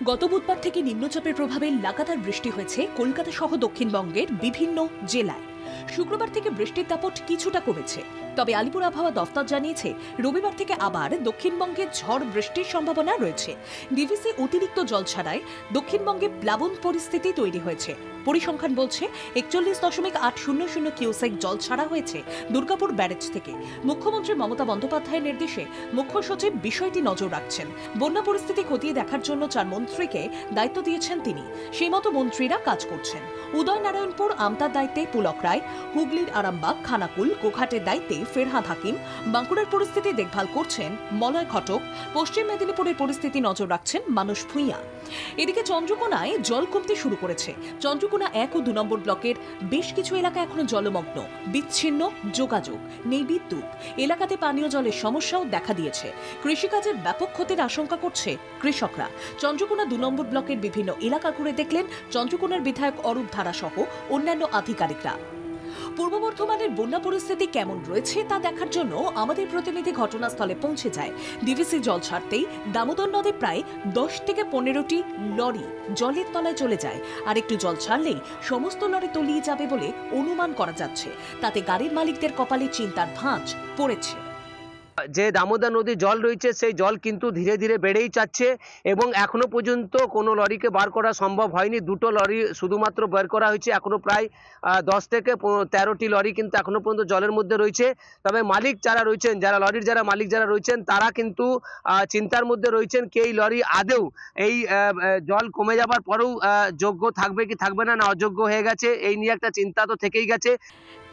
গত বুধবার থেকে নিম্নচাপের প্রভাবে লাগাতার বৃষ্টি হয়েছে কলকাতা সহ দক্ষিণবঙ্গের বিভিন্ন জেলায়। শুক্রবার থেকে বৃষ্টির দাপট কিছুটা কমেছে, তবে আলিপুর আবহাওয়া দফতর জানিয়েছে রবিবার থেকে আবার দক্ষিণবঙ্গে ঝড় বৃষ্টির সম্ভাবনা রয়েছে। ডিভিসি অতিরিক্ত জল ছাড়ায় দক্ষিণবঙ্গে প্লাবন পরিস্থিতি তৈরি হয়েছে। পরিসংখ্যান বলছে 41.800 কিউসেক জল ছাড়া হয়েছে দুর্গাপুর ব্যারেজ থেকে। মুখ্যমন্ত্রী মমতা বন্দ্যোপাধ্যায়ের নির্দেশে মুখ্য সচিব বিষয়টি নজর রাখছেন। বন্যা পরিস্থিতি খতিয়ে দেখার জন্য 4 মন্ত্রীকে দায়িত্ব দিয়েছেন তিনি। সেই মতো মন্ত্রীরা কাজ করছেন। উদয়নারায়ণপুর আমতার দায়িত্বে পুলক রায়, হুগলির আরামবাগ, খানাকুল, গোঘাটের দায়িত্বে ফেরহাদ হাকিম, বাঁকুড়ার পরিস্থিতি দেখভাল করছেন মলয় ঘটক, পশ্চিম মেদিনীপুরের পরিস্থিতি নজর রাখছেন মানুষ ভূঁইয়া। এদিকে চন্দ্রকোনায় জল কমতে শুরু করেছে। চন্দ্রকোনা 1 ও 2 নম্বর ব্লকের বেশ কিছু এলাকা এখনো জলমগ্ন, বিচ্ছিন্ন যোগাযোগ, নেই বিদ্যুৎ। এলাকাতে পানীয় জলের সমস্যাও দেখা দিয়েছে। কৃষিকাজের ব্যাপক ক্ষতির আশঙ্কা করছে কৃষকরা। চন্দ্রকোনা 2 নম্বর ব্লকের বিভিন্ন এলাকা ঘুরে দেখলেন চন্দ্রকোনার বিধায়ক অরূপ ধারা সহ অন্যান্য আধিকারিকরা। পূর্ব বর্ধমানের বন্যা পরিস্থিতি কেমন রয়েছে তা দেখার জন্য আমাদের প্রতিনিধি ঘটনাস্থলে পৌঁছে যায়। ডিভিসি জল ছাড়তেই দামোদর নদে প্রায় 10 থেকে 15টি লরি জলের তলায় চলে যায়। আর একটু জল ছাড়লেই সমস্ত লরি তলিয়ে যাবে বলে অনুমান করা যাচ্ছে। তাতে গাড়ির মালিকদের কপালে চিন্তার ভাঁজ পড়েছে। যে দামোদর নদী জল রয়েছে সেই জল কিন্তু ধীরে ধীরে বেড়েই যাচ্ছে এবং এখনো পর্যন্ত কোনো লরিকে বার করা সম্ভব হয়নি। 2টো লরি শুধুমাত্র বের করা হয়েছে। এখনো প্রায় 10 থেকে 13টি লরি কিন্তু এখনো পর্যন্ত জলের মধ্যে রয়েছে। তবে মালিক যারা রয়েছেন, যারা লরির মালিক যারা রয়েছেন, তারা কিন্তু চিন্তার মধ্যে রয়েছেন কি এই লরি আদৌ এই জল কমে যাবার পরেও যোগ্য থাকবে কি থাকবে না, অযোগ্য হয়ে গেছে, এই নিয়ে একটা চিন্তা তো থেকেই গেছে।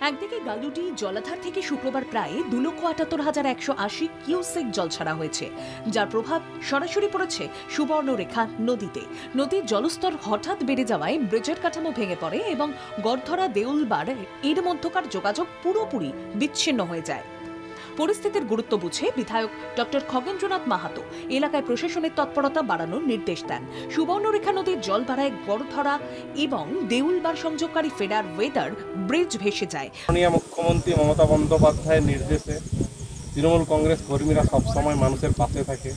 একদিকে গালুডি জলাধার থেকে শুক্রবার প্রায় 2,78,180 কিউসেক জল ছাড়া হয়েছে, যার প্রভাব সরাসরি পড়েছে সুবর্ণরেখা নদীতে। নদীর জলস্তর হঠাৎ বেড়ে যাওয়ায় ব্রিজের কাঠামো ভেঙে পড়ে এবং গড়ধরা দেউলবার এর মধ্যকার যোগাযোগ পুরোপুরি বিচ্ছিন্ন হয়ে যায়। পরিস্থিতির গুরুত্ব বুঝে বিধায়ক ডক্টর খগেন্দ্রনাথ মাহাতো এলাকায় প্রশাসনের তৎপরতা বাড়ানোর নির্দেশ দেন। সুবর্ণরেখা নদীর জল বাড়ায় গড়ধরা এবং দেউলবার সংযোগকারী ফেডার ওয়েদার ব্রিজ ভেসে যায়। মাননীয় মুখ্যমন্ত্রী মমতা বন্দ্যোপাধ্যায়ের নির্দেশে তৃণমূল কংগ্রেস কর্মীরা সবসময় মানুষের পাশে থাকে।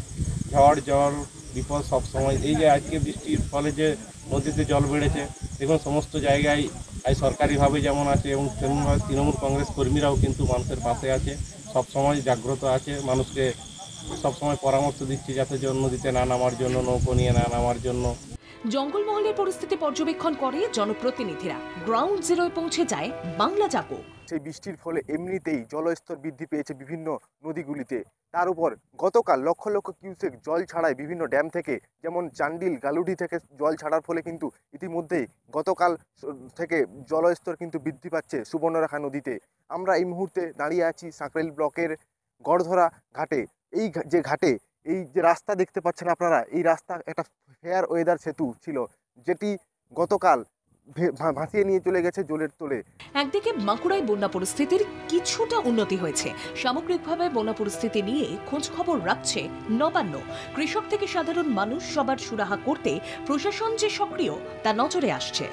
ঝড় জল বিপদ সবসময়। এই যে আজকে বৃষ্টির ফলে যে নদীতে জল বেড়েছে, দেখুন সমস্ত জায়গায় সরকারিভাবে যেমন আছে এবং তৃণমূল কংগ্রেস কর্মীরাও কিন্তু মানুষের পাশে আছে, সবসময় জাগ্রত আছে, মানুষকে সবসময় পরামর্শ দিচ্ছে যাতে নদীতে না নামার জন্য, নৌকো নিয়ে না নামার জন্য। জঙ্গলমহলের পরিস্থিতি পর্যবেক্ষণ করে জনপ্রতিনিধিরা গ্রাউন্ড জিরোয় পৌঁছে যায় বাংলা জাগো। সেই বৃষ্টির ফলে এমনিতেই জলস্তর বৃদ্ধি পেয়েছে বিভিন্ন নদীগুলিতে। তার উপর গতকাল লক্ষ লক্ষ কিউসেক জল ছাড়ায় বিভিন্ন ড্যাম থেকে, যেমন চান্ডিল গালুডি থেকে জল ছাড়ার ফলে কিন্তু ইতিমধ্যেই গতকাল থেকে জলস্তর কিন্তু বৃদ্ধি পাচ্ছে সুবর্ণরেখা নদীতে। আমরা এই মুহূর্তে দাঁড়িয়ে আছি সাঁকরাইল ব্লকের গড়ধরা ঘাটে। এই যে ঘাটে এই যে রাস্তা দেখতে পাচ্ছেন আপনারা, এই রাস্তা একটা ফেয়ার ওয়েদার সেতু ছিল, যেটি গতকাল ভাসিয়ে নিয়ে চলে গেছে জলের তোলে। একদিকে বাঁকুড়ায় বন্যা পরিস্থিতির কিছুটা উন্নতি হয়েছে। সামগ্রিকভাবে বন্যা পরিস্থিতি নিয়ে খোঁজ খবর রাখছে নবান্ন। কৃষক থেকে সাধারণ মানুষ সবার সুরাহা করতে প্রশাসন যে সক্রিয় তা নজরে আসছে।